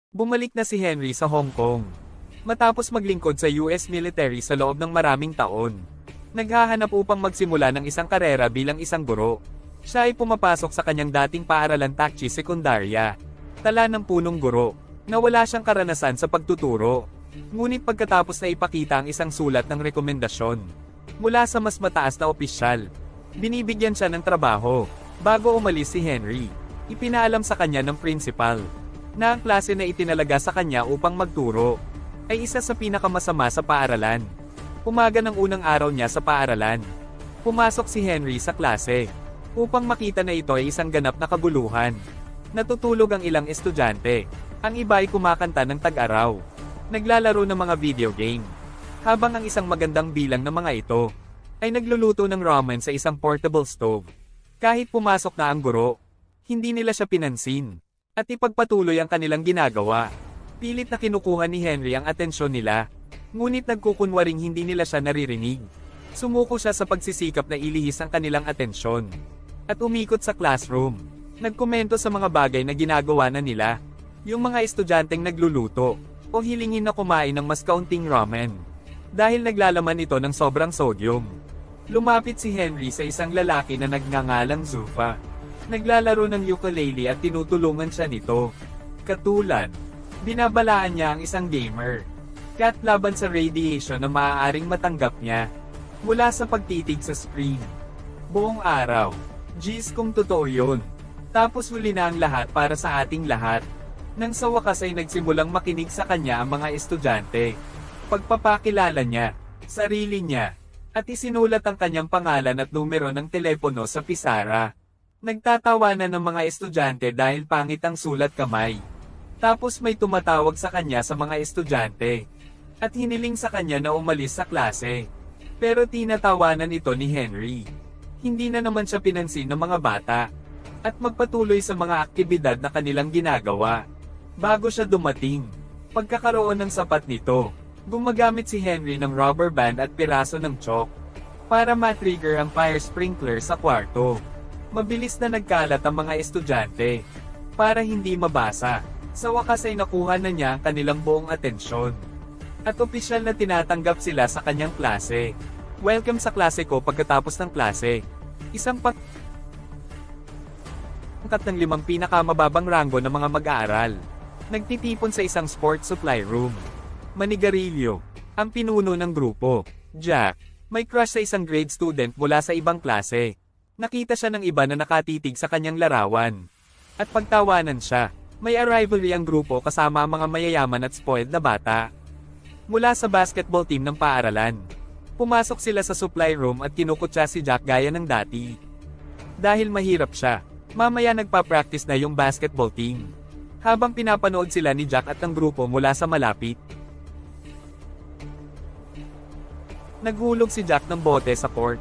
Bumalik na si Henry sa Hong Kong. Matapos maglingkod sa US military sa loob ng maraming taon. Naghahanap upang magsimula ng isang karera bilang isang guro. Siya ay pumapasok sa kanyang dating paaralan Takchi Sekundarya. Tala ng punong guro, na wala siyang karanasan sa pagtuturo. Ngunit pagkatapos na ipakita ang isang sulat ng rekomendasyon mula sa mas mataas na opisyal, binibigyan siya ng trabaho. Bago umalis si Henry, ipinaalam sa kanya ng principal na ang klase na itinalaga sa kanya upang magturo ay isa sa pinakamasama sa paaralan. Umaga ng unang araw niya sa paaralan, pumasok si Henry sa klase upang makita na ito ay isang ganap na kaguluhan. Natutulog ang ilang estudyante, ang iba ay kumakanta ng tag-araw, naglalaro ng mga video game, habang ang isang magandang bilang ng mga ito ay nagluluto ng ramen sa isang portable stove. Kahit pumasok na ang guro, hindi nila siya pinansin at ipagpatuloy ang kanilang ginagawa. Pilit na kinukuha ni Henry ang atensyon nila, ngunit nagkukunwaring hindi nila siya naririnig. Sumuko siya sa pagsisikap na ilihis ang kanilang atensyon at umikot sa classroom. Nagkomento sa mga bagay na ginagawa na nila, yung mga estudyanteng nagluluto o hilingin na kumain ng mas kaunting ramen dahil naglalaman ito ng sobrang sodium. Lumapit si Henry sa isang lalaki na nagngangalang Zufa. Naglalaro ng ukulele at tinutulungan siya nito. Katulad, binabalaan niya ang isang gamer kat laban sa radiation na maaaring matanggap niya mula sa pagtitig sa screen. Buong araw, Jeez kung totoo yun. Tapos huli na ang lahat para sa ating lahat. Nang sa wakas ay nagsimulang makinig sa kanya ang mga estudyante. Pagpapakilala niya, sarili niya, at isinulat ang kanyang pangalan at numero ng telepono sa pisara. Nagtatawanan ng mga estudyante dahil pangit ang sulat kamay. Tapos may tumatawag sa kanya sa mga estudyante at hiniling sa kanya na umalis sa klase. Pero tinatawanan ito ni Henry. Hindi na naman siya pinansin ng mga bata at magpatuloy sa mga aktibidad na kanilang ginagawa. Bago siya dumating, pagkakaroon ng sapat nito, gumagamit si Henry ng rubber band at piraso ng chalk para matrigger ang fire sprinkler sa kwarto. Mabilis na nagkalat ang mga estudyante para hindi mabasa. Sa wakas ay nakuha na niya ang kanilang buong atensyon at opisyal na tinatanggap sila sa kanyang klase. Welcome sa klase ko. Pagkatapos ng klase, isang pangkat ng 5 pinakamababang ranggo ng mga mag-aaral nagtitipon sa isang sports supply room. Manigarilyo ang pinuno ng grupo. Jack, may crush sa isang grade student mula sa ibang klase. Nakita siya ng iba na nakatitig sa kanyang larawan at pagtawanan siya. May rivalry ang grupo kasama ang mga mayayaman at spoiled na bata mula sa basketball team ng paaralan. Pumasok sila sa supply room at kinukutsa si Jack gaya ng dati. Dahil mahirap siya, mamaya nagpa-practice na yung basketball team. Habang pinapanood sila ni Jack at ng grupo mula sa malapit, naghulog si Jack ng bote sa court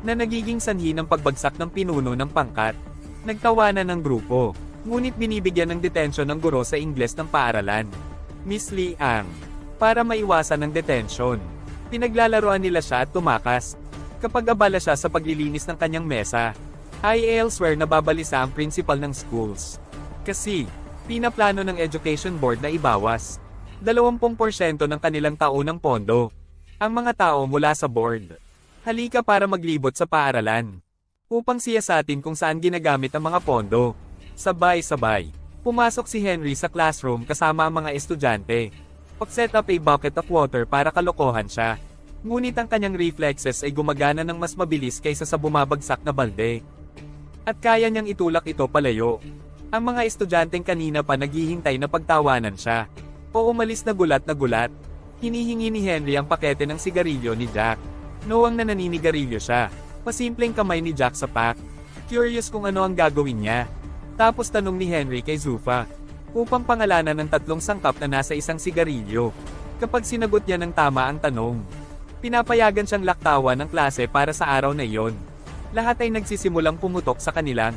na nagiging sanhi ng pagbagsak ng pinuno ng pangkat. Nagtawanan ng grupo, ngunit binibigyan ng detention ng guro sa Ingles ng paaralan, Miss Lee Ang, para maiwasan ng detention. Pinaglalaroan nila siya at tumakas. Kapag abala siya sa paglilinis ng kanyang mesa, ay elsewhere na babalisa ang principal ng schools. Kasi, pinaplano ng Education Board na ibawas 20% ng kanilang taunang pondo ang mga tao mula sa board. Halika para maglibot sa paaralan upang siyasatin kung saan ginagamit ang mga pondo. Sabay-sabay, pumasok si Henry sa classroom kasama ang mga estudyante. Set up a bucket of water para kalokohan siya. Ngunit ang kanyang reflexes ay gumagana ng mas mabilis kaysa sa bumabagsak na balde. At kaya niyang itulak ito palayo. Ang mga estudyanteng kanina pa naghihintay na pagtawanan siya o umalis na gulat, hinihingi ni Henry ang pakete ng sigarilyo ni Jack. Knowing na naninigarilyo siya, pasimpleng kamay ni Jack sa pack. Curious kung ano ang gagawin niya. Tapos tanong ni Henry kay Zufa upang pangalanan ng 3 sangkap na nasa isang sigarilyo. Kapag sinagot niya ng tama ang tanong, pinapayagan siyang laktawan ng klase para sa araw na iyon. Lahat ay nagsisimulang pumutok sa kanilang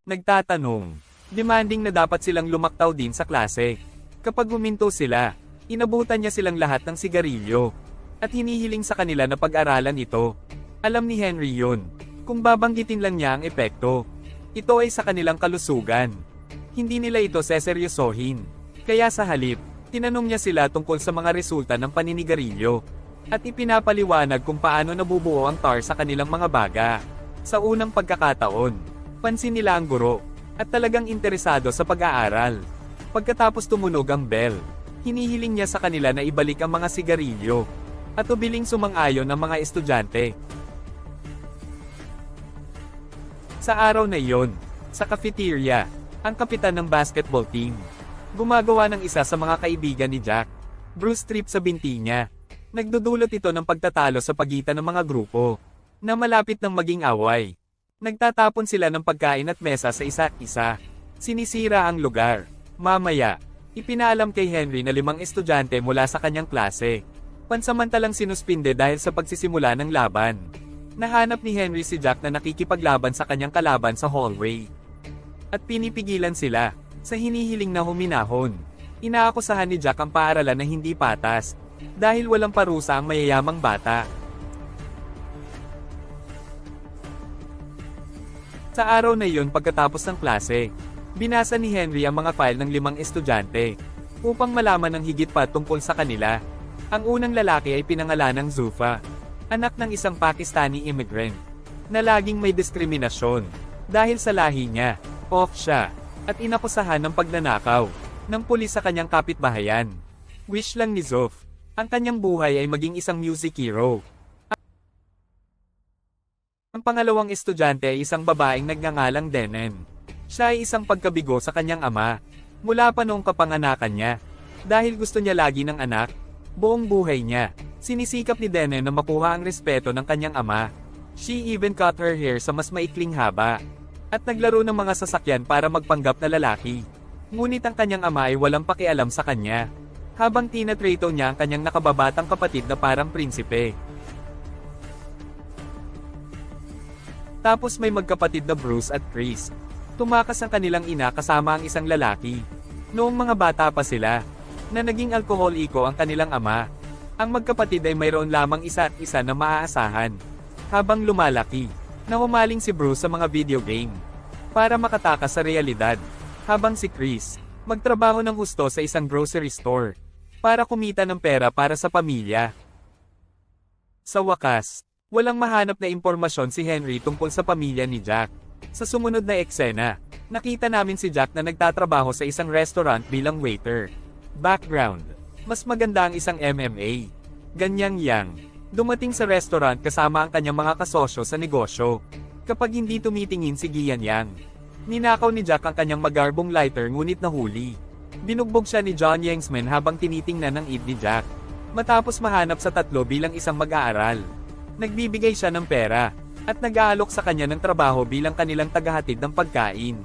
nagtatanong. Demanding na dapat silang lumaktaw din sa klase. Kapag huminto sila, inabutan niya silang lahat ng sigarilyo at hinihiling sa kanila na pag-aralan ito. Alam ni Henry yun. Kung babanggitin lang niya ang epekto, Ito ay sa kanilang kalusugan. Hindi nila ito seseryosohin. Kaya sa halip, tinanong niya sila tungkol sa mga resulta ng paninigarilyo. At ipinapaliwanag kung paano nabubuo ang tar sa kanilang mga baga. Sa unang pagkakataon, pansin nila ang guro, at talagang interesado sa pag-aaral. Pagkatapos tumunog ang bell, hinihiling niya sa kanila na ibalik ang mga sigarilyo, at ubiling sumang-ayon ang mga estudyante. Sa araw na iyon, sa cafeteria, ang kapitan ng basketball team, gumagawa ng isa sa mga kaibigan ni Jack, Bruce trip sa binti niya. Nagdudulot ito ng pagtatalo sa pagitan ng mga grupo, na malapit ng maging away. Nagtatapon sila ng pagkain at mesa sa isa't isa. Sinisira ang lugar. Mamaya, ipinaalam kay Henry na 5 estudyante mula sa kanyang klase. Pansamantalang sinuspinde dahil sa pagsisimula ng laban. Nahanap ni Henry si Jack na nakikipaglaban sa kanyang kalaban sa hallway. At pinipigilan sila, sa hinihiling na huminahon. Inaakusahan ni Jack ang paaralan na hindi patas, dahil walang parusa ang mayayamang bata. Sa araw na iyon pagkatapos ng klase, binasa ni Henry ang mga file ng 5 estudyante, upang malaman ng higit pa tungkol sa kanila. Ang unang lalaki ay pinangalanang Zufa, anak ng isang Pakistani immigrant, na laging may diskriminasyon, dahil sa lahi niya, off siya, at inakusahan ng pagnanakaw, ng pulis sa kanyang kapitbahayan. Wish lang ni Zuf, ang kanyang buhay ay maging isang music hero. Ang pangalawang estudyante ay isang babaeng nagngangalang Denen. Siya ay isang pagkabigo sa kanyang ama, mula pa noong kapanganakan niya. Dahil gusto niya lagi ng anak, buong buhay niya, sinisikap ni Denen na makuha ang respeto ng kanyang ama. She even cut her hair sa mas maikling haba, at naglaro ng mga sasakyan para magpanggap na lalaki. Ngunit ang kanyang ama ay walang pakialam sa kanya, habang tinatrato niya ang kanyang nakababatang kapatid na parang prinsipe. Tapos may magkapatid na Bruce at Chris. Tumakas ang kanilang ina kasama ang isang lalaki. Noong mga bata pa sila, na naging alkoholiko ang kanilang ama, ang magkapatid ay mayroon lamang isa at isa na maaasahan. Habang lumalaki, nahumaling si Bruce sa mga video game, para makatakas sa realidad, habang si Chris, magtrabaho ng husto sa isang grocery store, para kumita ng pera para sa pamilya. Sa wakas, walang mahanap na impormasyon si Henry tungkol sa pamilya ni Jack. Sa sumunod na eksena, nakita namin si Jack na nagtatrabaho sa isang restaurant bilang waiter. Background: mas maganda ang isang MMA. Ganyang yang, dumating sa restaurant kasama ang kanyang mga kasosyo sa negosyo. Kapag hindi tumitingin si Gian Yang, ninakaw ni Jack ang kanyang magarbong lighter ngunit nahuli. Binugbog siya ni John Yangsman habang tinitingnan ng id ni Jack. Matapos mahanap sa tatlo bilang isang mag-aaral, nagbibigay siya ng pera, at nag-aalok sa kanya ng trabaho bilang kanilang tagahatid ng pagkain.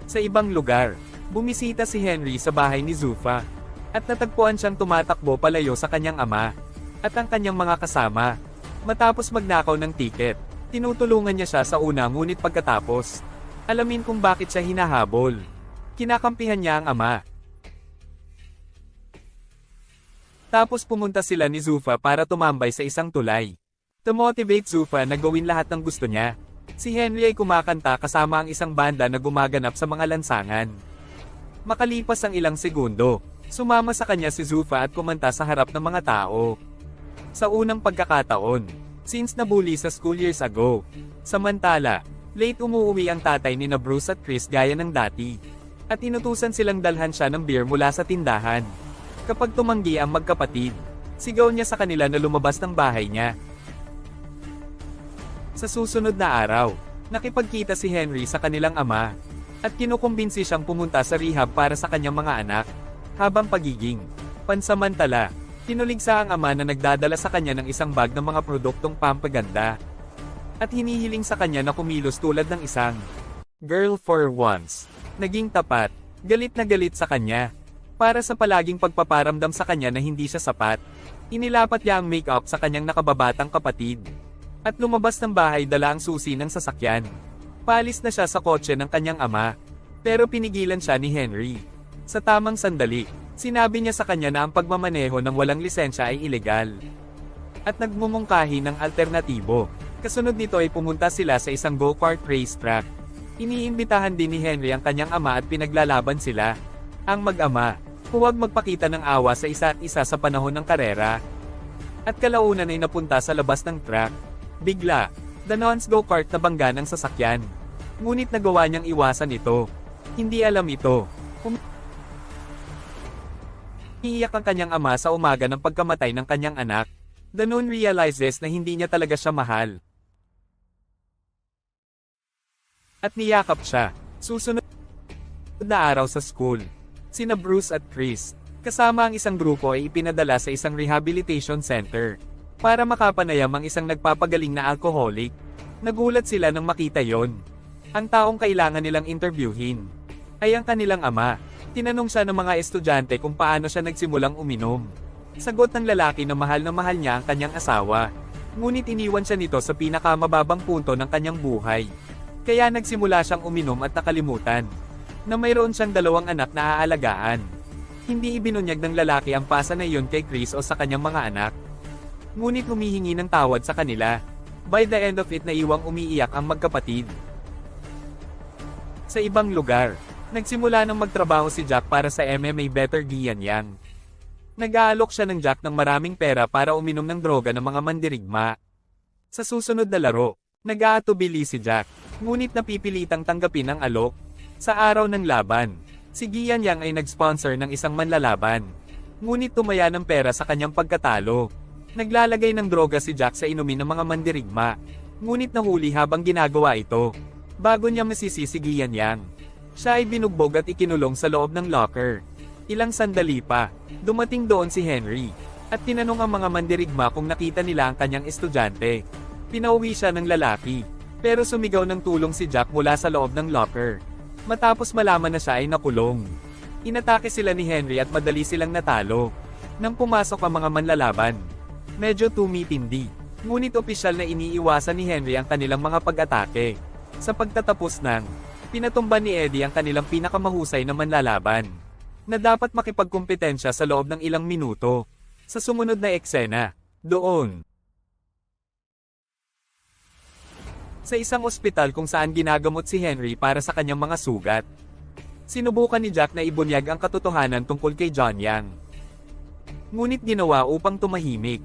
Sa ibang lugar, bumisita si Henry sa bahay ni Zufa, at natagpuan siyang tumatakbo palayo sa kanyang ama, at ang kanyang mga kasama. Matapos magnakaw ng tiket, tinutulungan niya siya sa una ngunit pagkatapos, alamin kung bakit siya hinahabol. Kinakampihan niya ang ama. Tapos pumunta sila ni Zufa para tumambay sa isang tulay. To motivate Zufa na gawin lahat ng gusto niya, si Henry ay kumakanta kasama ang isang banda na gumaganap sa mga lansangan. Makalipas ang ilang segundo, sumama sa kanya si Zufa at kumanta sa harap ng mga tao. Sa unang pagkakataon, since nabully sa school years ago. Samantala, late umuwi ang tatay ni na Bruce at Chris gaya ng dati, at inutusan silang dalhan siya ng beer mula sa tindahan. Kapag tumanggi ang magkapatid, sigaw niya sa kanila na lumabas ng bahay niya. Sa susunod na araw, nakipagkita si Henry sa kanilang ama, at kinukumbinsi siyang pumunta sa rehab para sa kanyang mga anak. Habang pagiging pansamantala, tinuligsa ang ama na nagdadala sa kanya ng isang bag ng mga produktong pampaganda, at hinihiling sa kanya na kumilos tulad ng isang girl for once. Naging tapat, galit na galit sa kanya, para sa palaging pagpaparamdam sa kanya na hindi siya sapat. Inilapat niya ang make-up sa kanyang nakababatang kapatid, at lumabas ng bahay dala ang susi ng sasakyan. Paalis na siya sa kotse ng kanyang ama, pero pinigilan siya ni Henry. Sa tamang sandali, sinabi niya sa kanya na ang pagmamaneho ng walang lisensya ay ilegal, at nagmumungkahi ng alternatibo. Kasunod nito ay pumunta sila sa isang go-kart racetrack. Iniimbitahan din ni Henry ang kanyang ama at pinaglalaban sila. Ang mag-ama, huwag magpakita ng awa sa isa't isa sa panahon ng karera. At kalaunan ay napunta sa labas ng track. Bigla, Danon's go-kart na bangga ng sasakyan. Ngunit nagawa niyang iwasan ito. Hindi alam ito. Iiyak ang kanyang ama sa umaga ng pagkamatay ng kanyang anak. Danon realizes na hindi niya talaga siya mahal. At niyakap siya. Susunod na araw sa school, sina Bruce at Chris, kasama ang isang grupo ay ipinadala sa isang rehabilitation center para makapanayam ang isang nagpapagaling na alcoholic. Nagulat sila nang makita yon. Ang taong kailangan nilang interviewin ay ang kanilang ama. Tinanong siya ng mga estudyante kung paano siya nagsimulang uminom. Sagot ng lalaki na mahal niya ang kanyang asawa. Ngunit iniwan siya nito sa pinakamababang punto ng kanyang buhay. Kaya nagsimula siyang uminom at nakalimutan na mayroon siyang 2 anak na aalagaan. Hindi ibinunyag ng lalaki ang pasa na iyon kay Chris o sa kanyang mga anak. Ngunit humihingi ng tawad sa kanila. By the end of it, naiwang umiiyak ang magkapatid. Sa ibang lugar, nagsimula nang magtrabaho si Jack para sa MMA Better Gianyang. Nag-aalok siya ng Jack ng maraming pera para uminom ng droga ng mga mandirigma. Sa susunod na laro, nag-aatubili si Jack, ngunit napipilitang tanggapin ang alok. Sa araw ng laban, si Gianyang ay nag-sponsor ng isang manlalaban. Ngunit tumaya ng pera sa kanyang pagkatalo. Naglalagay ng droga si Jack sa inumin ng mga mandirigma. Ngunit nahuli habang ginagawa ito. Bago niya masisi si Gianyang, siya ay binugbog at ikinulong sa loob ng locker. Ilang sandali pa, dumating doon si Henry, at tinanong ang mga mandirigma kung nakita nila ang kanyang estudyante. Pinauwi siya ng lalaki, pero sumigaw ng tulong si Jack mula sa loob ng locker. Matapos malaman na siya ay nakulong. Inatake sila ni Henry at madali silang natalo. Nang pumasok ang mga manlalaban, medyo tumitindi, ngunit opisyal na iniiwasan ni Henry ang kanilang mga pag-atake. Sa pagtatapos ng, pinatumba ni Eddie ang kanilang pinakamahusay na manlalaban, na dapat makipagkumpetensya sa loob ng ilang minuto. Sa sumunod na eksena, doon, sa isang ospital kung saan ginagamot si Henry para sa kanyang mga sugat, sinubukan ni Jack na ibunyag ang katotohanan tungkol kay John Yang. Ngunit ginawa upang tumahimik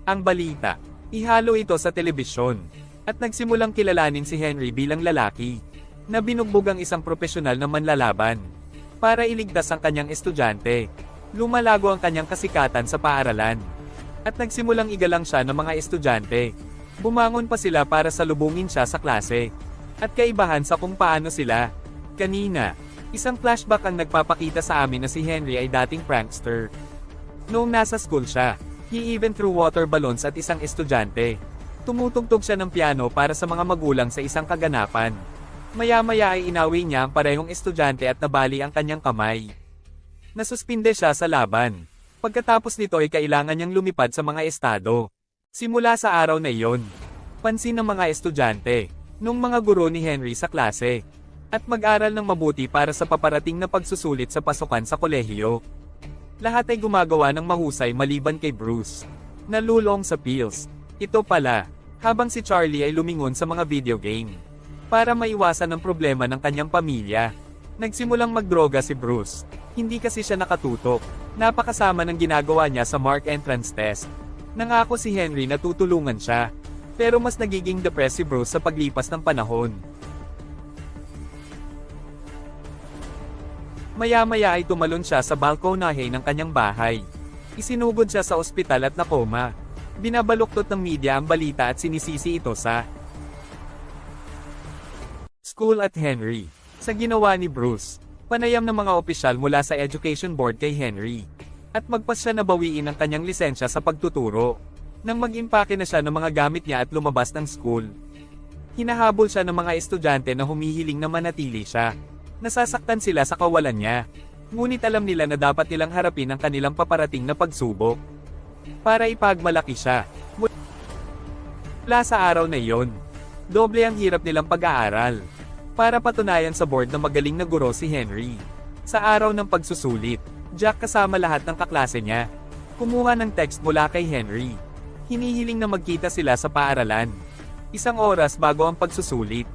ang balita. Ihalo ito sa telebisyon, at nagsimulang kilalanin si Henry bilang lalaki na binugbog ang isang propesyonal na manlalaban para iligtas ang kanyang estudyante. Lumalago ang kanyang kasikatan sa paaralan, at nagsimulang igalang siya ng mga estudyante. Bumangon pa sila para salubungin siya sa klase, at kaibahan sa kung paano sila. Kanina, isang flashback ang nagpapakita sa amin na si Henry ay dating prankster. Noong nasa school siya, he even threw water balloons at isang estudyante. Tumutugtog siya ng piano para sa mga magulang sa isang kaganapan. Maya-maya ay inawi niya ang parehong estudyante at nabali ang kanyang kamay. Nasuspinde siya sa laban. Pagkatapos nito ay kailangan niyang lumipad sa mga estado. Simula sa araw na iyon, pansin ng mga estudyante, nung mga guro ni Henry sa klase, at mag-aral ng mabuti para sa paparating na pagsusulit sa pasukan sa kolehiyo. Lahat ay gumagawa ng mahusay maliban kay Bruce, na lulong sa pills. Ito pala, habang si Charlie ay lumingon sa mga video game. Para maiwasan ang problema ng kanyang pamilya, nagsimulang magdroga si Bruce. Hindi kasi siya nakatutok. Napakasama ng ginagawa niya sa mock entrance test. Nangako si Henry na tutulungan siya, pero mas nagiging depressed si Bruce sa paglipas ng panahon. Maya-maya ay tumalon siya sa balkonahe ng kanyang bahay. Isinugod siya sa ospital at nakoma. Binabaluktot ng media ang balita at sinisisi ito sa school at Henry. Sa ginawa ni Bruce, panayam ng mga opisyal mula sa Education Board kay Henry, at magpas siya na bawiin ang kanyang lisensya sa pagtuturo. Nang mag-impake na siya ng mga gamit niya at lumabas ng school, hinahabol siya ng mga estudyante na humihiling na manatili siya. Nasasaktan sila sa kawalan niya, ngunit alam nila na dapat nilang harapin ang kanilang paparating na pagsubok. Para ipagmalaki siya. Mula sa araw na iyon, doble ang hirap nilang pag-aaral. Para patunayan sa board na magaling na guro si Henry. Sa araw ng pagsusulit, Jack kasama lahat ng kaklase niya, kumuha ng text mula kay Henry. Hinihiling na magkita sila sa paaralan. 1 oras bago ang pagsusulit.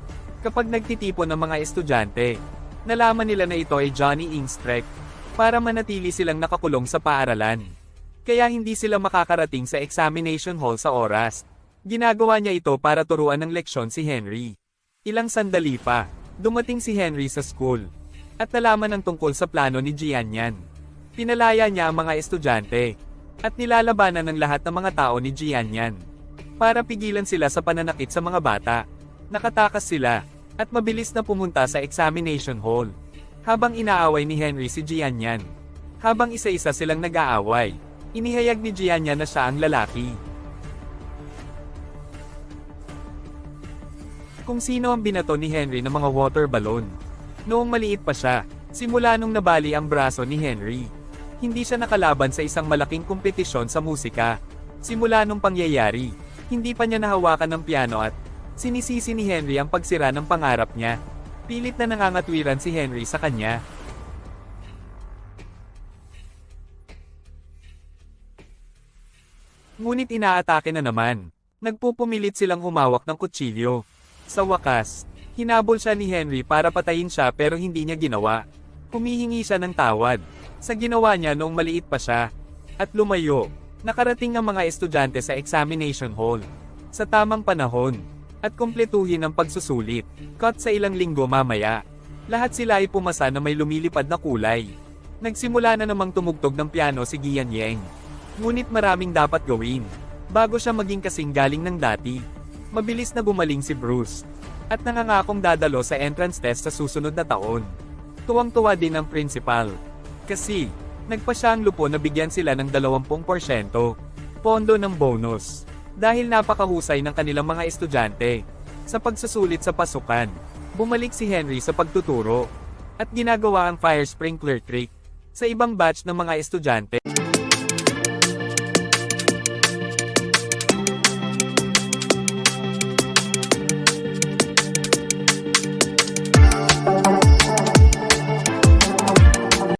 Kapag nagtitipon ng mga estudyante, nalaman nila na ito ay Johnny Ingstrecht, para manatili silang nakakulong sa paaralan. Kaya hindi sila makakarating sa examination hall sa oras. Ginagawa niya ito para turuan ng leksyon si Henry. Ilang sandali pa, dumating si Henry sa school, at nalaman ang tungkol sa plano ni Jianyan. Pinalaya niya ang mga estudyante, at nilalabanan ng lahat ng mga tao ni Jianyan, para pigilan sila sa pananakit sa mga bata. Nakatakas sila, at mabilis na pumunta sa examination hall. Habang inaaway ni Henry si Jianyan. Habang isa-isa silang nag-aaway, inihayag ni Jianyan na siya ang lalaki. Kung sino ang binato ni Henry ng mga water balloon. Noong maliit pa siya, simula nung nabali ang braso ni Henry, hindi siya nakalaban sa isang malaking kompetisyon sa musika. Simula nung pangyayari, hindi pa niya nahawakan ng piano at sinisisi ni Henry ang pagsira ng pangarap niya. Pilit na nangangatwiran si Henry sa kanya. Ngunit inaatake na naman. Nagpupumilit silang humawak ng kutsilyo. Sa wakas, hinabol siya ni Henry para patayin siya pero hindi niya ginawa. Humihingi siya ng tawad sa ginawa niya noong maliit pa siya. At lumayo. Nakarating ang mga estudyante sa examination hall sa tamang panahon, at kumpletuhin ang pagsusulit. Cut sa ilang linggo mamaya, lahat sila ay pumasa na may lumilipad na kulay. Nagsimula na namang tumugtog ng piano si Gian Yang. Ngunit maraming dapat gawin, bago siya maging kasing galing ng dati. Mabilis na gumaling si Bruce, at nangangakong dadalo sa entrance test sa susunod na taon. Tuwang-tuwa din ang principal, kasi nagpa siya ang lupo na bigyan sila ng 20% pondo ng bonus. Dahil napakahusay ng kanilang mga estudyante sa pagsusulit sa pasukan, bumalik si Henry sa pagtuturo, at ginagawa ang fire sprinkler trick sa ibang batch ng mga estudyante.